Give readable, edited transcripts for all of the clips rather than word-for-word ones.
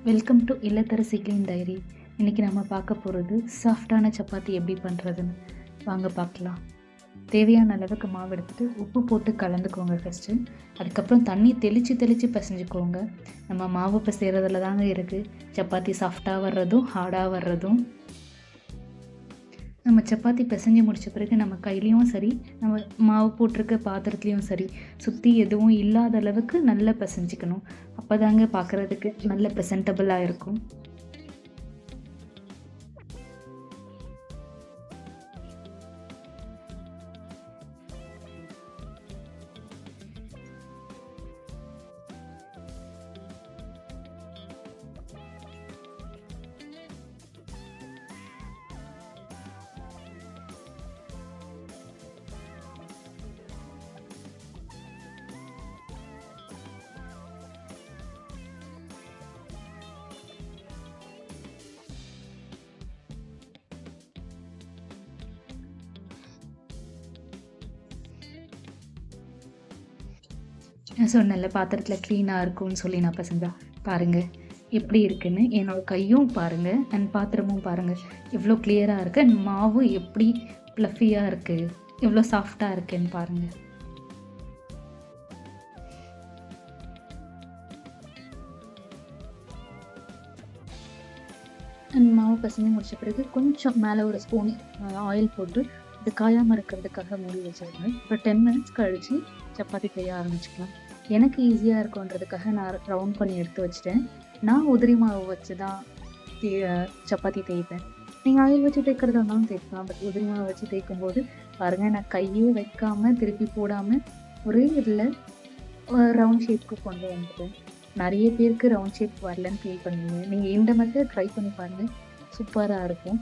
Welcome to இல்லத்தரசி clean diary. இன்றைக்கி நம்ம பார்க்க போகிறது சாஃப்டான சப்பாத்தி எப்படி பண்ணுறதுன்னு. வாங்க பார்க்கலாம். தேவையான அளவுக்கு மாவு எடுத்துகிட்டு உப்பு போட்டு கலந்துக்கோங்க ஃபஸ்ட்டு. அதுக்கப்புறம் தண்ணி தெளித்து பிசைஞ்சுக்கோங்க. நம்ம மாவு பிசைகிறதுல தாங்க இருக்குது சப்பாத்தி சாஃப்டாக வர்றதும் ஹார்டாக வர்றதும். நம்ம சப்பாத்தி பிசைஞ்சு முடித்த பிறகு நம்ம கையிலையும் சரி, நம்ம மாவு போட்டிருக்க பாத்திரத்துலேயும் சரி, சுற்றி எதுவும் இல்லாத அளவுக்கு நல்லா பிசைஞ்சிக்கணும். அப்போ தாங்க பார்க்குறதுக்கு நல்ல ப்ரெசன்டபுளாக இருக்கும். நான் சொன்னேன்ல பாத்திரத்தில் க்ளீனாக இருக்கும்னு சொல்லி நான் பிசைஞ்சா பாருங்கள் எப்படி இருக்குன்னு. என்னோடய கையும் பாருங்கள் அண்ட் பாத்திரமும் பாருங்கள் எவ்வளோ கிளியராக இருக்குது. அண்ட் மாவும் எப்படி ப்ளஃபியாக இருக்குது, எவ்வளோ சாஃப்டாக இருக்குன்னு பாருங்கள். அண்ட் மாவு பிசைஞ்சு முடிச்ச பிறகு கொஞ்சம் மேலே ஒரு ஸ்பூன் ஆயில் போட்டு இது காயாமல் இருக்கிறதுக்காக மூடி வச்சுருக்கேன். இப்போ 10 மினிட்ஸ் கழித்து சப்பாத்தி செய்ய ஆரம்பிச்சுக்கலாம். எனக்கு ஈஸியாக இருக்குன்றதுக்காக நான் ரவுண்ட் பண்ணி எடுத்து வச்சுட்டேன். நான் உதிரி மாவு வச்சு தான் சப்பாத்தி தேய்ப்பேன். நீங்கள் ஆயில் வச்சு தேய்க்கிறதா இருந்தாலும் தேய்க்கலாம். பட் உதிரி மாவு வச்சு தேய்க்கும் போது பாருங்கள், நான் கையே வைக்காமல் திருப்பி போடாமல் ஒரே இதில் ரவுண்ட் ஷேப்புக்கு கொண்டு வந்துட்டேன். நிறைய பேருக்கு ரவுண்ட் ஷேப் வரலன்னு ஃபீல் பண்ணுவீங்க. நீங்கள் இந்த மெத்தட் ட்ரை பண்ணி பாருங்கள், சூப்பராக இருக்கும்.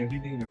Editing